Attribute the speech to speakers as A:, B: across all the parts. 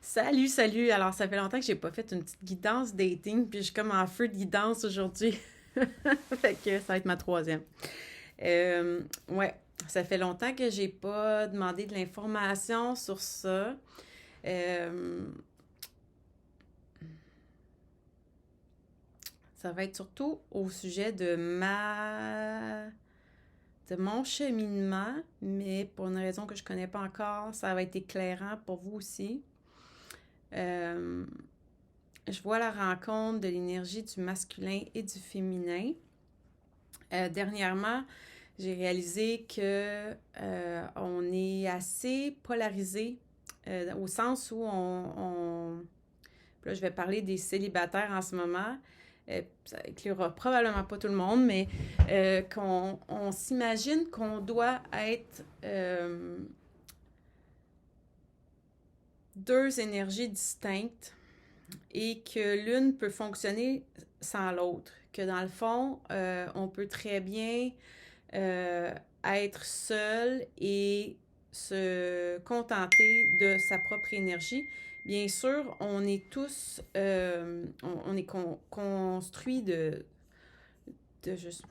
A: Salut, salut! Alors, ça fait longtemps que j'ai pas fait une petite guidance dating, puis je suis comme en feu de guidance aujourd'hui. Fait que ça va être ma troisième. Ouais, ça fait longtemps que j'ai pas demandé de l'information sur ça. Euh, Ça va être surtout au sujet de mon cheminement, mais pour une raison que je connais pas encore, ça va être éclairant pour vous aussi. Euh, je vois la rencontre de l'énergie du masculin et du féminin. Dernièrement, j'ai réalisé que on est assez polarisé au sens où là, je vais parler des célibataires en ce moment. Ça inclura probablement pas tout le monde, mais qu'on on s'imagine qu'on doit être deux énergies distinctes et que l'une peut fonctionner sans l'autre. Que dans le fond, on peut très bien euh, être seul et se contenter de sa propre énergie. Bien sûr, on est tous, on est construit de juste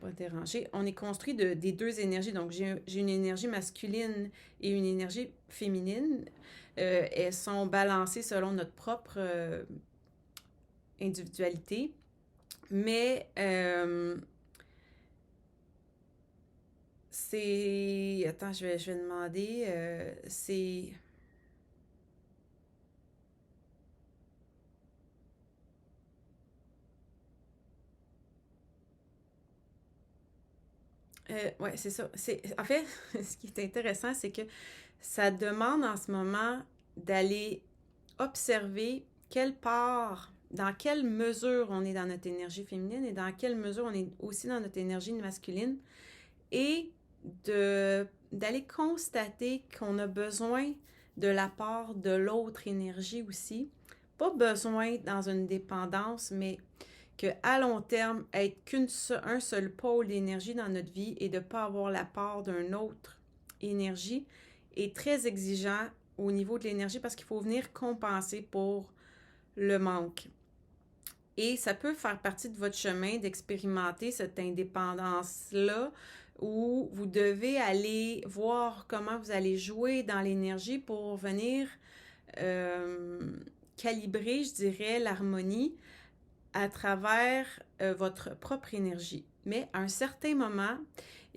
A: pas déranger, on est construit des deux énergies. Donc, j'ai une énergie masculine et une énergie féminine. Elles sont balancées selon notre propre individualité. Mais c'est... Attends, je vais demander. C'est... Ouais, c'est ça. En fait, ce qui est intéressant, c'est que ça demande en ce moment d'aller observer quelle part, dans quelle mesure on est dans notre énergie féminine et dans quelle mesure on est aussi dans notre énergie masculine et d'aller constater qu'on a besoin de la part de l'autre énergie aussi. Pas besoin dans une dépendance, mais que à long terme, être un seul pôle d'énergie dans notre vie et de ne pas avoir la part d'une autre énergie est très exigeant au niveau de l'énergie parce qu'il faut venir compenser pour le manque. Et ça peut faire partie de votre chemin d'expérimenter cette indépendance-là où vous devez aller voir comment vous allez jouer dans l'énergie pour venir euh, calibrer, je dirais, l'harmonie à travers votre propre énergie. Mais à un certain moment,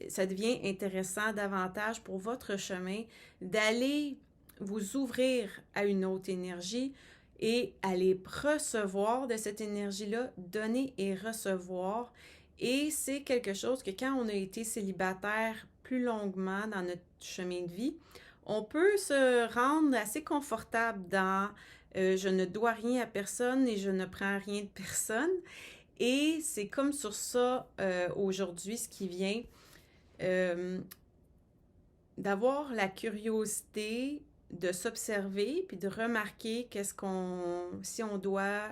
A: ça devient intéressant davantage pour votre chemin d'aller vous ouvrir à une autre énergie et aller recevoir de cette énergie-là, donner et recevoir. Et c'est quelque chose que quand on a été célibataire plus longuement dans notre chemin de vie, on peut se rendre assez confortable dans je ne dois rien à personne et je ne prends rien de personne. Et c'est comme sur ça aujourd'hui, ce qui vient euh, d'avoir la curiosité de s'observer puis de remarquer si on doit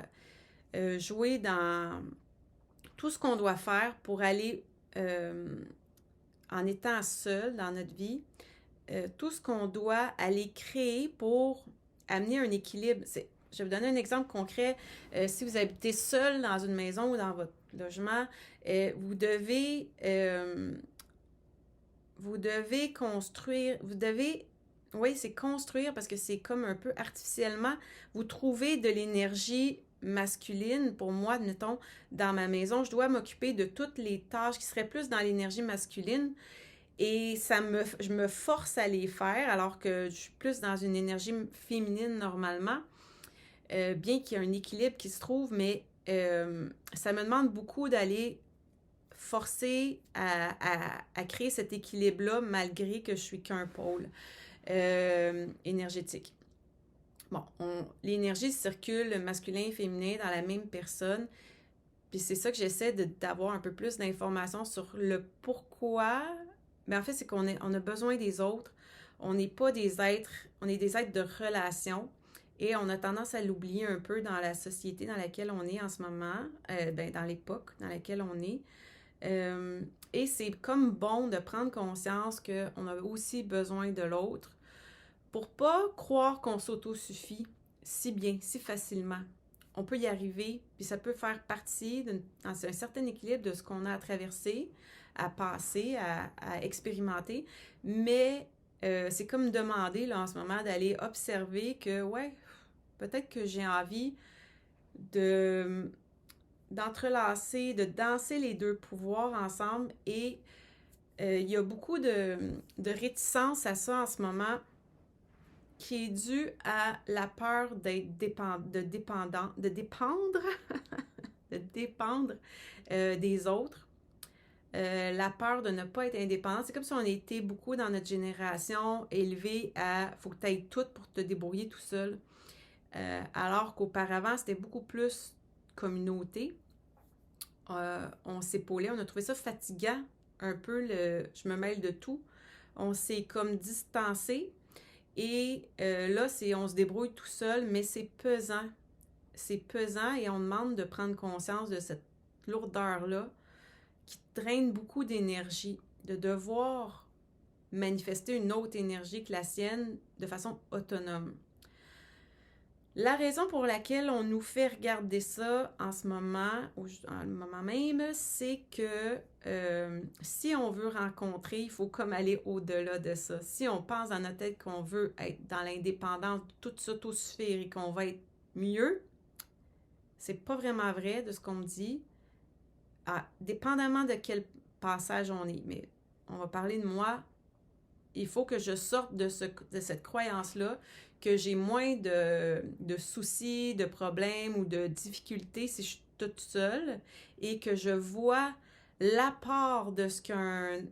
A: jouer dans tout ce qu'on doit faire pour aller en étant seul dans notre vie, tout ce qu'on doit aller créer pour amener un équilibre. Je vais vous donner un exemple concret. Si vous habitez seul dans une maison ou dans votre logement, vous devez construire, oui, c'est construire parce que c'est comme un peu artificiellement, vous trouvez de l'énergie masculine. Pour moi, admettons, dans ma maison, je dois m'occuper de toutes les tâches qui seraient plus dans l'énergie masculine et je me force à les faire alors que je suis plus dans une énergie féminine normalement, bien qu'il y ait un équilibre qui se trouve, mais ça me demande beaucoup d'aller forcer à créer cet équilibre-là malgré que je suis qu'un pôle énergétique. Bon, l'énergie circule masculin et féminin dans la même personne. Puis c'est ça que j'essaie d'avoir un peu plus d'informations sur le pourquoi. Mais en fait, c'est on a besoin des autres. On n'est pas des êtres, on est des êtres de relation. Et on a tendance à l'oublier un peu dans la société dans laquelle on est en ce moment, dans l'époque dans laquelle on est. Et c'est comme bon de prendre conscience qu'on a aussi besoin de l'autre pour pas croire qu'on s'autosuffit si bien, si facilement. On peut y arriver, puis ça peut faire partie d'un certain équilibre de ce qu'on a à traverser, à passer, à expérimenter, mais c'est comme demander là, en ce moment d'aller observer que, ouais, peut-être que j'ai envie de d'entrelacer, de danser les deux pouvoirs ensemble et il y a beaucoup de réticence à ça en ce moment qui est due à la peur de dépendre, de dépendre des autres. La peur de ne pas être indépendant. C'est comme si on était beaucoup dans notre génération élevés à « faut que tu ailles tout pour te débrouiller tout seul ». Alors qu'auparavant, c'était beaucoup plus communauté. On s'épaulait, on a trouvé ça fatigant, un peu je me mêle de tout. On s'est comme distancé et là, on se débrouille tout seul, mais c'est pesant. C'est pesant et on demande de prendre conscience de cette lourdeur-là qui draine beaucoup d'énergie, de devoir manifester une autre énergie que la sienne de façon autonome. La raison pour laquelle on nous fait regarder ça en ce moment, en le moment même, c'est que si on veut rencontrer, il faut comme aller au-delà de ça. Si on pense dans notre tête qu'on veut être dans l'indépendance, tout s'autosuffire et qu'on va être mieux, c'est pas vraiment vrai de ce qu'on me dit. Dépendamment de quel passage on est, mais on va parler de moi, il faut que je sorte de cette croyance-là, que j'ai moins de soucis, de problèmes ou de difficultés si je suis toute seule et que je vois l'apport d'une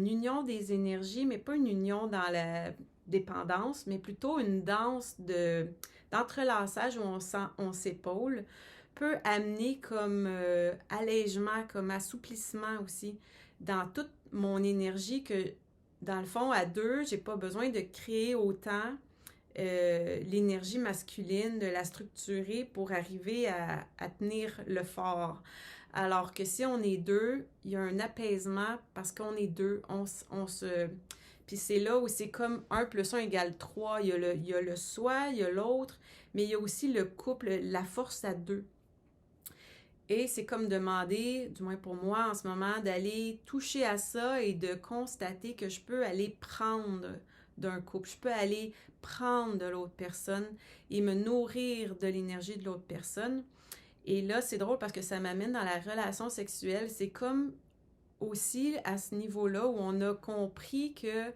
A: union des énergies, mais pas une union dans la dépendance, mais plutôt une danse d'entrelaçage où on s'épaule, peut amener comme allègement, comme assouplissement aussi dans toute mon énergie que, dans le fond, à deux, j'ai pas besoin de créer autant l'énergie masculine, de la structurer pour arriver à tenir le fort. Alors que si on est deux, il y a un apaisement parce qu'on est deux, on se... Puis c'est là où c'est comme 1 + 1 = 3. Il y a le soi, il y a l'autre, mais il y a aussi le couple, la force à deux. Et c'est comme demander, du moins pour moi en ce moment, d'aller toucher à ça et de constater que je peux aller prendre d'un couple, je peux aller prendre de l'autre personne et me nourrir de l'énergie de l'autre personne. Et là, c'est drôle parce que ça m'amène dans la relation sexuelle. C'est comme aussi à ce niveau-là où on a compris que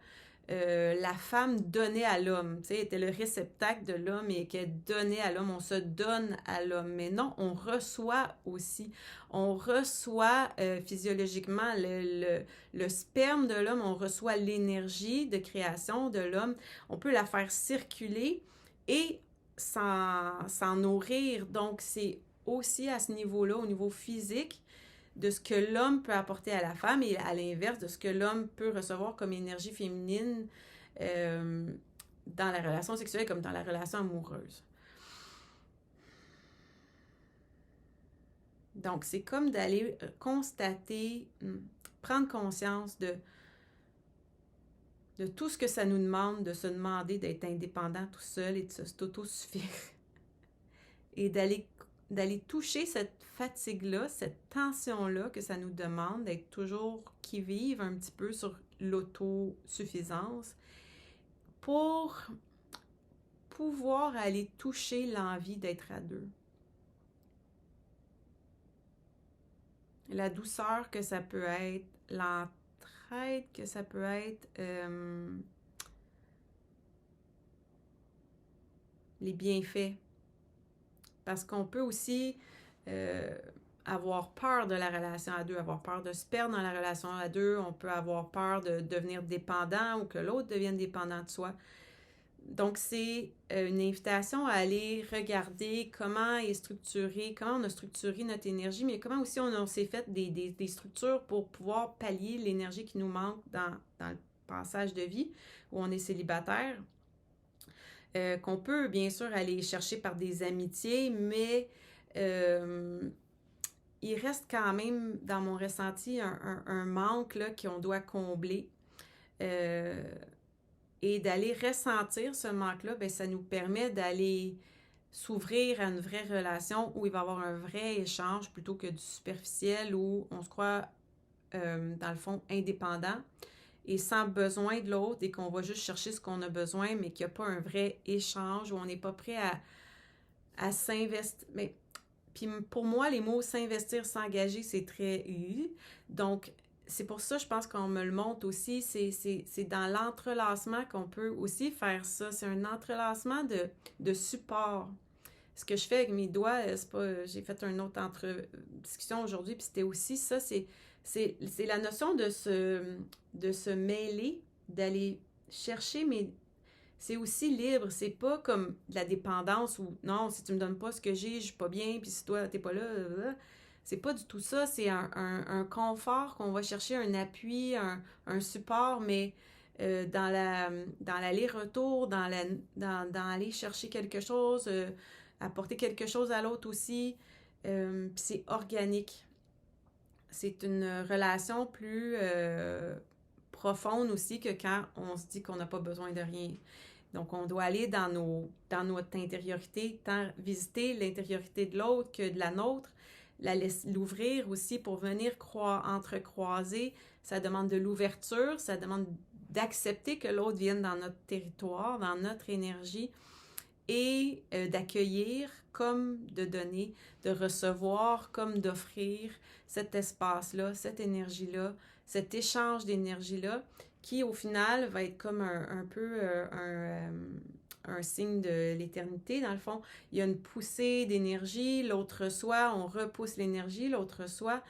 A: la femme donnait à l'homme, tu sais, était le réceptacle de l'homme et qu'elle donnait à l'homme, on se donne à l'homme. Mais non, on reçoit aussi. On reçoit physiologiquement le sperme de l'homme, on reçoit l'énergie de création de l'homme. On peut la faire circuler et s'en nourrir. Donc, c'est aussi à ce niveau-là, au niveau physique, de ce que l'homme peut apporter à la femme et à l'inverse de ce que l'homme peut recevoir comme énergie féminine dans la relation sexuelle comme dans la relation amoureuse. Donc, c'est comme d'aller constater, prendre conscience de tout ce que ça nous demande, de se demander d'être indépendant tout seul et de s'autosuffire. Et d'aller toucher cette fatigue-là, cette tension-là que ça nous demande d'être toujours qui-vive un petit peu sur l'autosuffisance pour pouvoir aller toucher l'envie d'être à deux. La douceur que ça peut être, l'entraide que ça peut être, les bienfaits. Parce qu'on peut aussi avoir peur de la relation à deux, avoir peur de se perdre dans la relation à deux, on peut avoir peur de devenir dépendant ou que l'autre devienne dépendant de soi. Donc, c'est une invitation à aller regarder comment est structuré, comment on a structuré notre énergie, mais comment aussi on s'est fait des structures pour pouvoir pallier l'énergie qui nous manque dans le passage de vie où on est célibataire. Qu'on peut bien sûr aller chercher par des amitiés, mais il reste quand même, dans mon ressenti, un manque là, qu'on doit combler. et d'aller ressentir ce manque-là, ben, ça nous permet d'aller s'ouvrir à une vraie relation où il va y avoir un vrai échange plutôt que du superficiel où on se croit, dans le fond, indépendant et sans besoin de l'autre et qu'on va juste chercher ce qu'on a besoin, mais qu'il n'y a pas un vrai échange où on n'est pas prêt à s'investir. Mais puis pour moi, les mots s'investir, s'engager, c'est très donc, c'est pour ça, je pense qu'on me le montre aussi. C'est dans l'entrelacement qu'on peut aussi faire ça. C'est un entrelacement de support. Ce que je fais avec mes doigts, c'est pas. J'ai fait une autre discussion aujourd'hui, puis c'était aussi ça. C'est la notion de se mêler, d'aller chercher mes. C'est aussi libre, c'est pas comme de la dépendance où non, si tu me donnes pas ce que j'ai, je suis pas bien, puis si toi t'es pas là, c'est pas du tout ça, c'est un confort qu'on va chercher, un appui, un support, mais dans l'aller-retour, dans aller chercher quelque chose, apporter quelque chose à l'autre aussi, puis c'est organique. C'est une relation plus profonde aussi que quand on se dit qu'on n'a pas besoin de rien. Donc, on doit aller dans notre intériorité, tant visiter l'intériorité de l'autre que de la nôtre, l'ouvrir aussi pour venir entrecroiser. Ça demande de l'ouverture, ça demande d'accepter que l'autre vienne dans notre territoire, dans notre énergie et d'accueillir comme de donner, de recevoir comme d'offrir cet espace-là, cette énergie-là, cet échange d'énergie-là qui, au final, va être comme un peu un signe de l'éternité, dans le fond. Il y a une poussée d'énergie, l'autre reçoit, on repousse l'énergie, l'autre reçoit.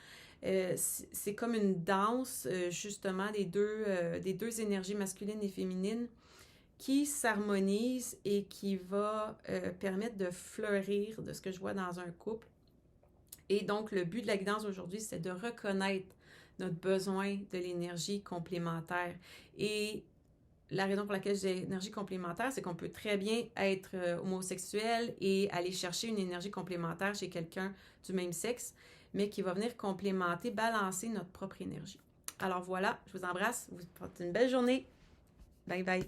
A: C'est comme une danse, justement, des deux énergies masculines et féminines qui s'harmonisent et qui va permettre de fleurir de ce que je vois dans un couple. Et donc, le but de la guidance aujourd'hui, c'est de reconnaître notre besoin de l'énergie complémentaire. Et la raison pour laquelle j'ai l'énergie complémentaire, c'est qu'on peut très bien être homosexuel et aller chercher une énergie complémentaire chez quelqu'un du même sexe, mais qui va venir complémenter, balancer notre propre énergie. Alors voilà, je vous embrasse, vous passez une belle journée. Bye bye.